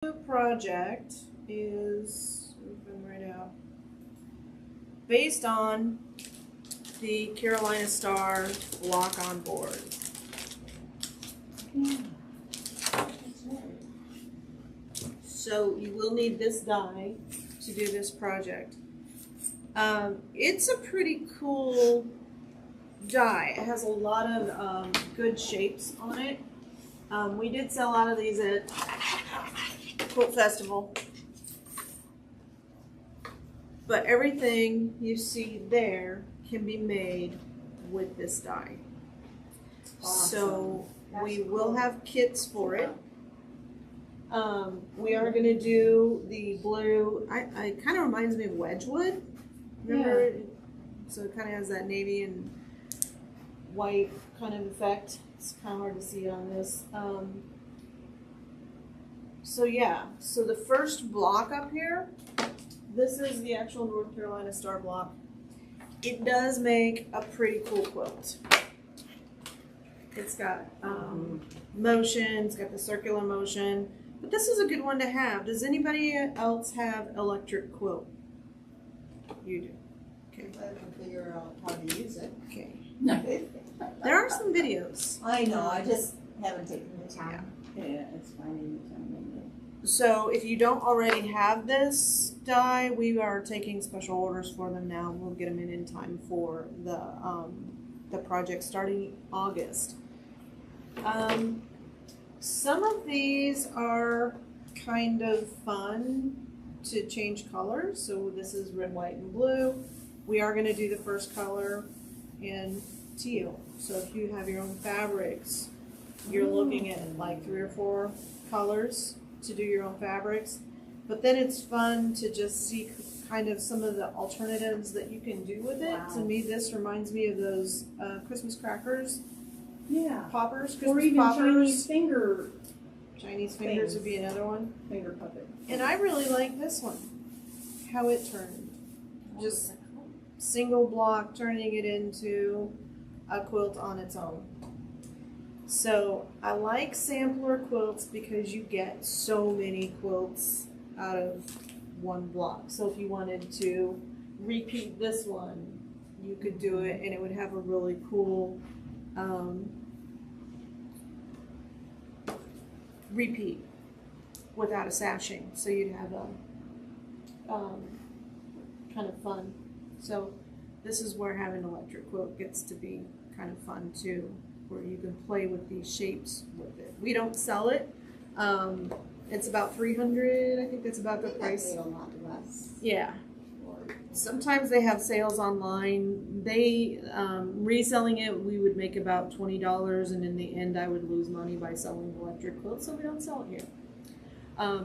Project is right out based on the Carolina Star lock-on board. Yeah. That's right. So you will need this die to do this project. It's a pretty cool die. It has a lot of good shapes on it. We did sell a lot of these at Quilt Festival. But everything you see there can be made with this die. Awesome. So That's we cool. will have kits for it. We are going to do the blue. I kind of reminds me of Wedgwood. Remember? Yeah. So it kind of has that navy and white kind of effect. It's kind of hard to see on this. So yeah, so the first block up here, this is the actual North Carolina Star block. It does make a pretty cool quilt. It's got motion, it's got the circular motion, but this is a good one to have. Does anybody else have electric quilt? You do. Okay. I can figure out how to use it. Okay. No. There are some videos. I know, I just haven't taken the time. Yeah, it's finding the time. So if you don't already have this die, we are taking special orders for them now. We'll get them in time for the project starting August. Some of these are kind of fun to change colors. So this is red, white, and blue. We are going to do the first color in teal. So if you have your own fabrics, you're looking at like 3 or 4 colors to do your own fabrics. But then it's fun to just see kind of some of the alternatives that you can do with it. Wow. To me, this reminds me of those Christmas crackers, Yeah. poppers, Or Christmas even poppers. Chinese finger Chinese fingers would be another one. finger puppet. And I really like this one, how it turned. Just single block, turning it into a quilt on its own. So I like sampler quilts because you get so many quilts out of one block. So if you wanted to repeat this one, you could do it and it would have a really cool repeat without a sashing. So you'd have a kind of fun. So this is where having an electric quilt gets to be kind of fun too, where you can play with these shapes with it. We don't sell it. It's about $300. I think that's about the price. A lot less. Yeah. Sometimes they have sales online. They reselling it, we would make about $20, and in the end, I would lose money by selling electric quilts, so we don't sell it here.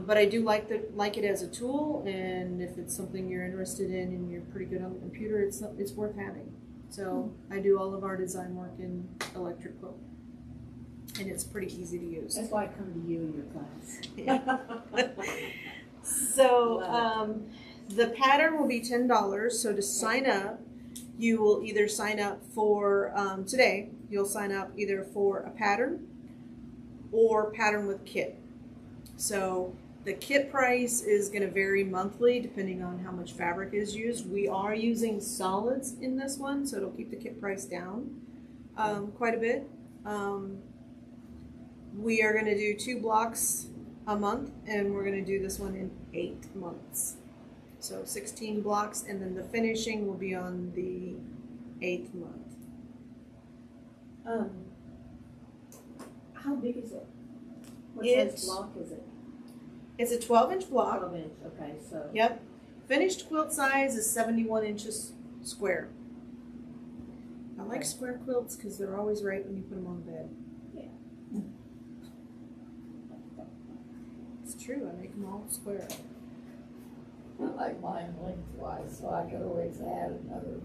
But I do like it as a tool, and if it's something you're interested in and you're pretty good on the computer, it's worth having. So I do all of our design work in electric quilt, and it's pretty easy to use. That's why I come to you in your class. Yeah. So the pattern will be $10. So to sign up, you will either sign up for today. You'll sign up either for a pattern or pattern with kit. So the kit price is going to vary monthly depending on how much fabric is used. We are using solids in this one, so it'll keep the kit price down quite a bit. We are going to do 2 blocks a month, and we're going to do this one in 8 months. So 16 blocks, and then the finishing will be on the 8th month. How big is it? What It's- size block is it? It's a 12-inch block. 12 inch, okay, so. Yep. Finished quilt size is 71 inches square. I like Okay. square quilts because they're always right when you put them on the bed. Yeah. It's true, I make them all square. I like mine lengthwise, so I could always add another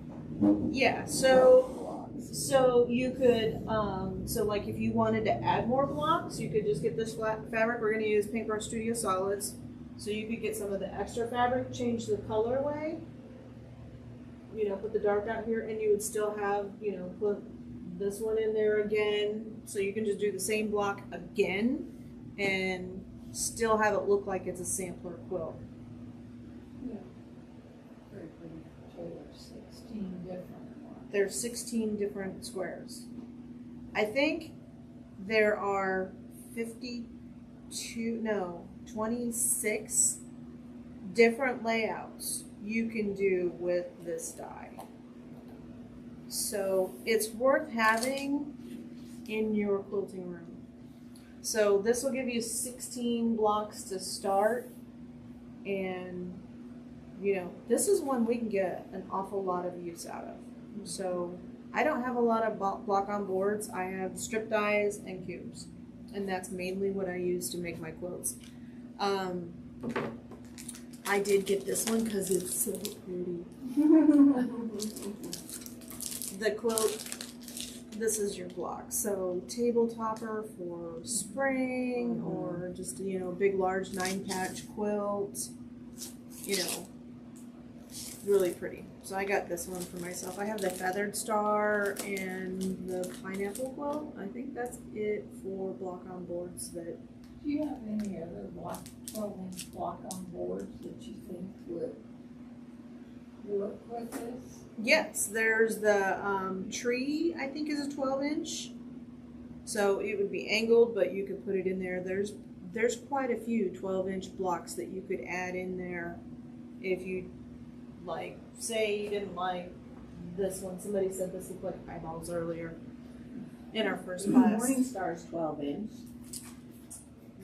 Yeah, so blocks. so you could so like if you wanted to add more blocks, you could just get this flat fabric. We're going to use Paintbrush Studio Solids, so you could get some of the extra fabric, change the colorway, put the dark out here, and you would still have, put this one in there again, so you can just do the same block again and still have it look like it's a sampler quilt. Very pretty. So there's 16 different ones. There's 16 different squares. I think there are 26 different layouts you can do with this die. So it's worth having in your quilting room. So this will give you 16 blocks to start, and you know, this is one we can get an awful lot of use out of. So I don't have a lot of block on boards. I have strip dies and cubes, and that's mainly what I use to make my quilts. I did get this one because it's so pretty. The quilt, this is your block. So table topper for spring, or just, you know, big large 9-patch quilt, you know, really pretty. So I got this one for myself. I have the feathered star and the pineapple quilt. I think that's it for block on boards. That Do you have any other 12-inch block on boards that you think would work with this? yes, there's the tree, I think, is a 12-inch. So it would be angled, but you could put it in there. There's quite a few 12-inch blocks that you could add in there if you, like, say you didn't like this one. Somebody said this looked like eyeballs earlier in our first class. Morning Star's 12-inch.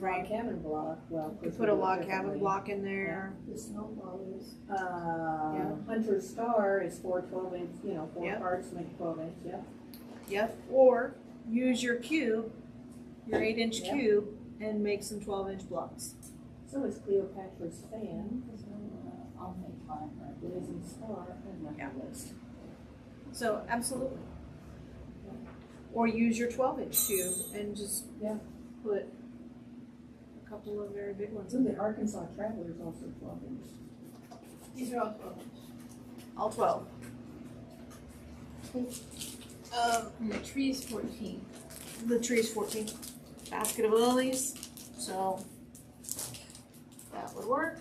Right. Log cabin block. Well, You put a log cabin block in there. The snowball is. Hunter Star is 4 12-inch. You know, 4 Yep. parts make 12-inch. Yep. Yep. Or use your cube, your 8-inch Yep. cube, and make some 12-inch blocks. So is Cleopatra's fan. I'll make mine right. Blazing Star and the Yeah. list. So absolutely. Or use your 12-inch cube and just put a couple of very big ones So in the there. Arkansas Traveler is also 12-inch. These are all 12-inch. All 12. And the tree is 14. The tree's 14. Basket of lilies. So that would work.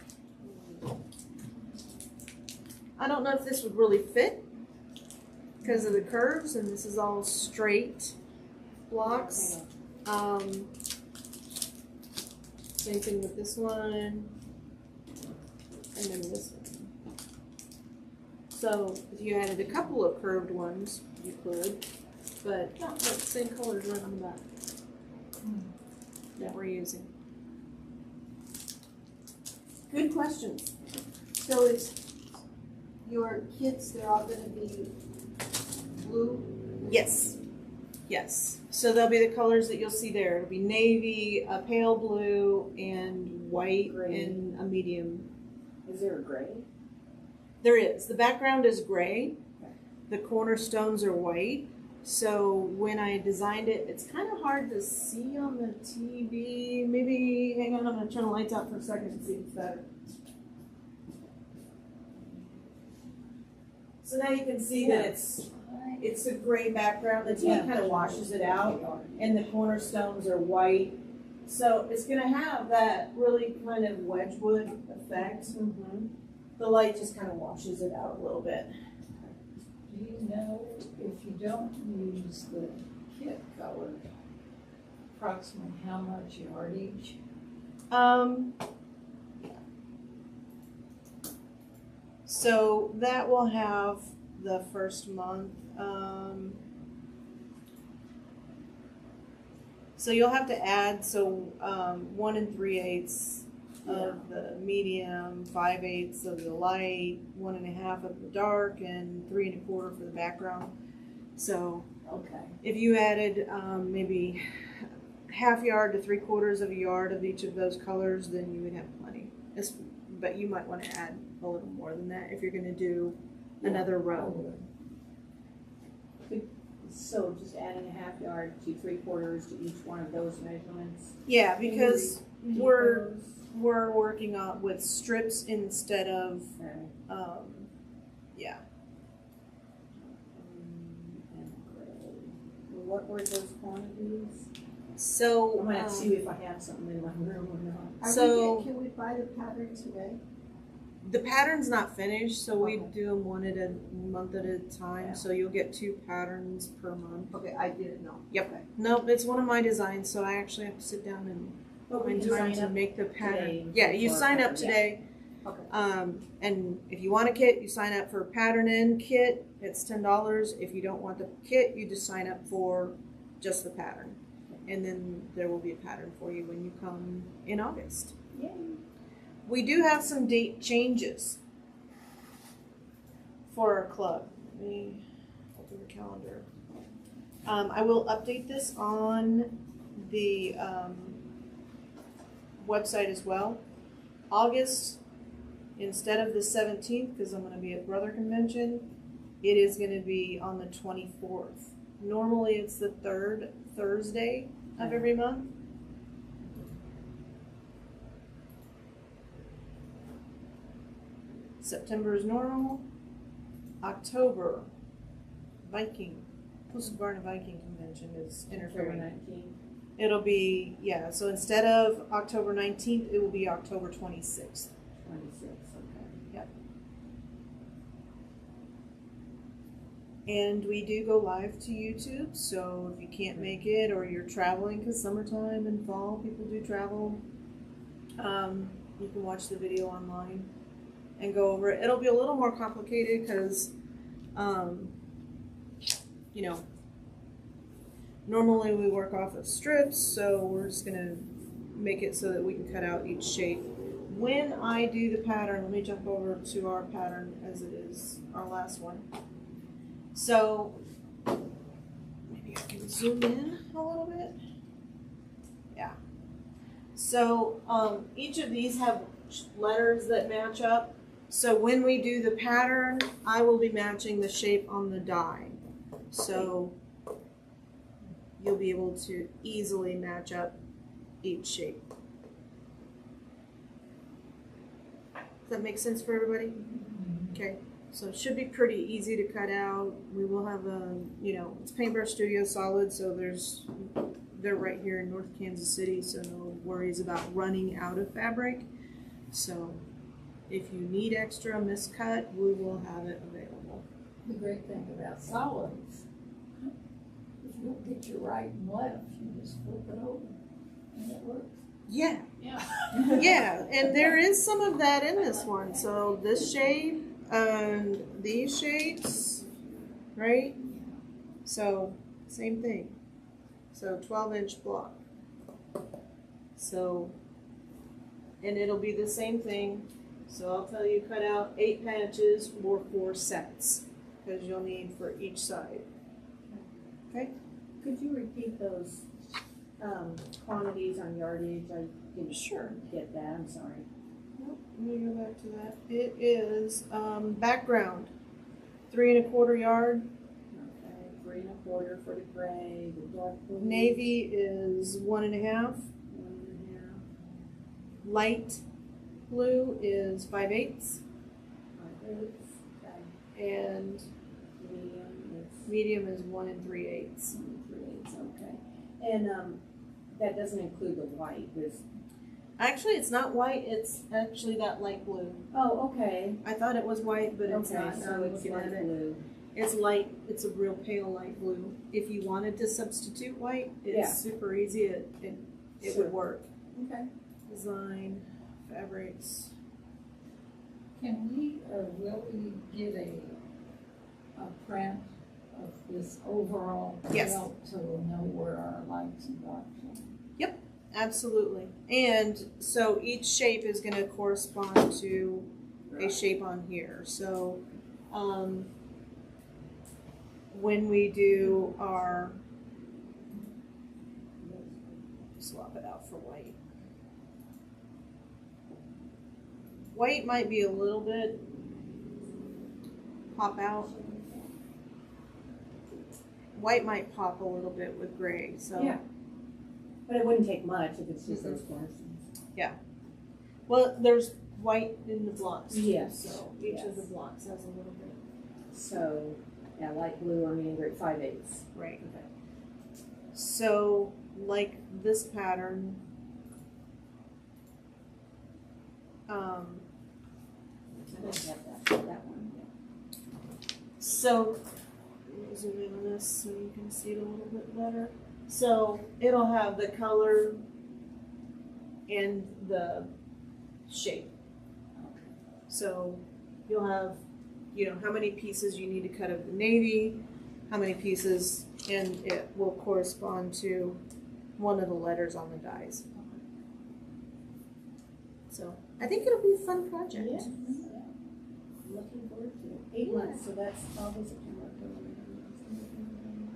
I don't know if this would really fit because of the curves, and this is all straight blocks. Same thing with this one, and then this one. So if you added a couple of curved ones, you could, but not the same colors right on the back that we're using. Good questions. So is your kits, they're all gonna be blue? Yes. Yes. So they'll be the colors that you'll see there. It'll be navy, a pale blue, and white, Gray. and a medium. Is there a gray? There is. The background is gray. The cornerstones are white. So when I designed it, it's kind of hard to see on the TV. Maybe, hang on, I'm going to turn the lights out for a second and see if it's better. So now you can see that it's a gray background. The TV kind of washes it out, and the cornerstones are white. So it's going to have that really kind of Wedgwood effect. The light just kind of washes it out a little bit. Do you know if you don't use the kit color, approximately how much yardage? So that will have the first month. So you'll have to add 1 3/8 of the medium, 5/8 of the light, 1 1/2 of the dark, and 3 1/4 for the background. So Okay. if you added maybe half yard to 3/4 of a yard of each of those colors, then you would have plenty. But you might want to add a little more than that if you're going to do another row. So just adding a half yard to 3/4 to each one of those measurements. Yeah, because Repeat we're those. working on with strips instead of Okay. yeah. And gray. What were those quantities? So, I'm gonna have to see if I have something in my room or not. Can we buy the pattern today? the pattern's not finished, so we Okay. do them one at a month at a time. Yeah. So you'll get 2 patterns per month. Okay, I didn't know. Yep. Okay. Nope, it's one of my designs, so I actually have to sit down and But we find can time sign to up make the today pattern. and Yeah, you for a sign up pattern, yeah. today. Okay. And if you want a kit, you sign up for pattern and kit. It's $10. If you don't want the kit, you just sign up for just the pattern, and then there will be a pattern for you when you come in August. Yay. We do have some date changes for our club. Let me open the calendar. I will update this on the website as well. August, instead of the 17th, because I'm going to be at Brother Convention, it is going to be on the 24th. Normally it's the 3rd Thursday of every month. September is normal. October, Viking, Husqvarna Viking Convention is October interfering. 19th. It'll be, yeah, so instead of October 19th, it will be October 26th. 26th, okay. And we do go live to YouTube, so if you can't make it or you're traveling, because summertime and fall, people do travel, you can watch the video online and go over it. It'll be a little more complicated because, you know, normally we work off of strips, so we're just gonna make it so that we can cut out each shape. When I do the pattern, let me jump over to our pattern as it is, our last one. So, maybe I can zoom in a little bit. Yeah. So, each of these have letters that match up. So when we do the pattern, I will be matching the shape on the die. So, you'll be able to easily match up each shape. Does that make sense for everybody? Okay. So it should be pretty easy to cut out. We will have a, you know, it's Paintbrush Studio Solid, so they're right here in North Kansas City, so no worries about running out of fabric. So if you need extra miscut, we will have it available. The great thing about solids, if you don't get your right and left, you just flip it over and it works. Yeah, Yeah. yeah, and there is some of that in this one. So this shape and these shapes, right? So same thing. So 12-inch block. So, and it'll be the same thing. So I'll tell you, cut out 8 patches or 4 sets, because you'll need for each side. Okay? Could you repeat those quantities on yardage? I didn't Sure. get that, I'm sorry. Nope, let me go back to that. It is background, 3 1/4 yard. Okay, 3 1/4 for the gray, the dark blue. Navy is 1 1/2. 1 Light blue is 5/8, 1/2. 5/8. Okay. and Medium is medium is 1 3/8. 3/8. Okay. And that doesn't include the white. Actually, it's not white. It's actually that light blue. Oh, okay. I thought it was white, but it's Okay, not. so I'm it's looking light at it. blue. It's light. It's a real pale light blue. If you wanted to substitute white, it's Yeah. super easy. It Sure. would work. Okay. Design, fabrics. Can we, or will we get a print of this overall Yes. quilt so we'll know where our lights and darks are? Absolutely. And so each shape is going to correspond to a shape on here. So when we do our, swap it out for white. White might be a little bit pop out. White might pop a little bit with gray. So Yeah. But it wouldn't take much if it's just Mhm. those portions. well, there's white in the blocks too, Yes. so each of the Yes. blocks has a little bit. So, yeah, light blue on the end, 5/8. Right. Okay. So like this pattern. I don't have that one. So, zoom in on this so you can see it a little bit better. So it'll have the color and the shape. So you'll have, how many pieces you need to cut of the navy, how many pieces, and it will correspond to one of the letters on the dies. So I think it'll be a fun project. Yes. Looking forward to it. 8 months, so that's August, September, October, November,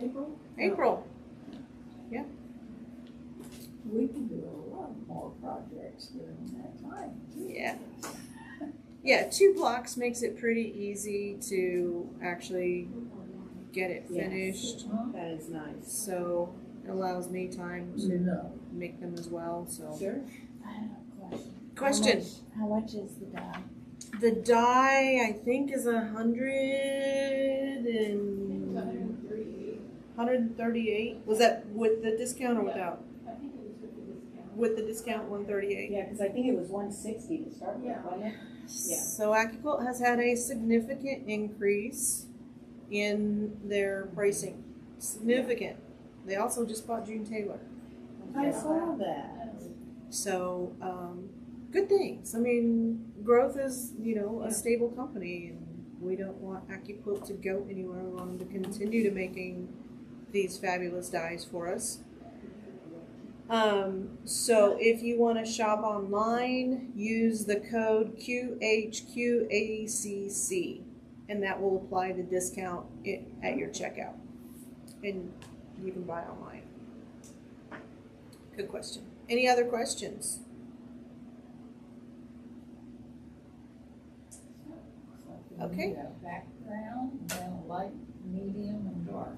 April? April. We can do a lot more projects during that time. Yeah. Yeah, 2 blocks makes it pretty easy to actually get it Yes. finished. That is nice. So it allows me time to No. make them as well. So Sure. I have a question. question. How much is the dye? The die I think is 138. Was that with the discount or without? I think it was with the discount. With the discount, 138. Yeah, because I think it was 160 to start with, wasn't it? Yeah. So AccuQuilt has had a significant increase in their pricing. Significant. They also just bought June Taylor. I saw that. So, good things. I mean, growth is, a stable company, and we don't want AccuQuilt to go anywhere. We want them to continue to making these fabulous dies for us. So if you want to shop online, use the code QHQACC, and that will apply the discount at your checkout. And you can buy online. Good question. Any other questions? Okay. We have background, and then a light, medium, and dark.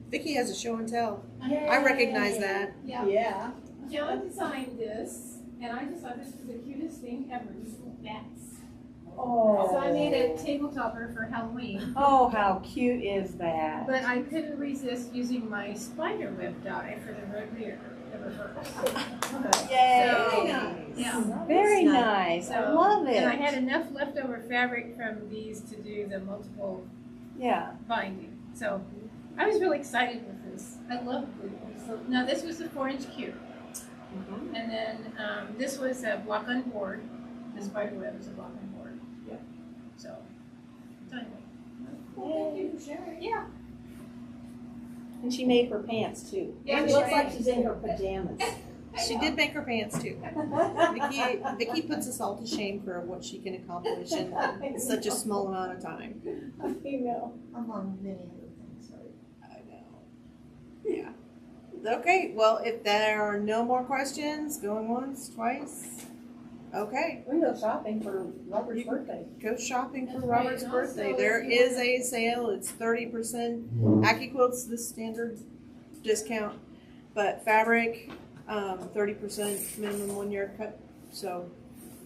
Vicki has a show and tell. I recognize that. Yeah, Yeah. John designed this, and I just thought this was the cutest thing ever, these little bats. Oh. So I made a tabletopper for Halloween, Oh, how cute is that? but I couldn't resist using my spider web die for the reverse. Yay. Yeah. Very nice. I So- love it. And I had enough leftover fabric from these to do the multiple Yeah. binding. So I was really excited with this. I love it. So now this was the 4-inch cube. Mhm. And then this was a block on board. The spider web is a block on board. Yeah. So, anyway. Well, thank you for sharing. Yeah. And she made her pants too. Yeah, It she looks made- like she's in her pajamas. She did make her pants too. Vicki puts us all to shame for what she can accomplish in such a small amount of time. You know. Among many other things, right? I know. Yeah. Okay, well, if there are no more questions, going once, twice. Okay, We go shopping for Robert's You- birthday. go shopping for That's right, Robert's and birthday. also There if you is a sale. It's 30%. AccuQuilt's the standard discount, but fabric, 30% minimum 1 yard cut. So,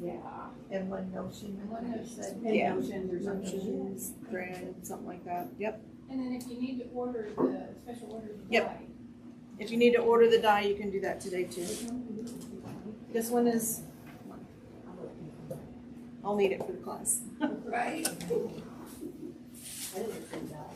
Yeah. And one notion. One that said, Yeah. Notions or something. notions, thread, something like that. Yep. and then if you need to order the special order the Yep. die. If you need to order the die, you can do that today too. This one is, I'll need it for the class. Right. I didn't see that.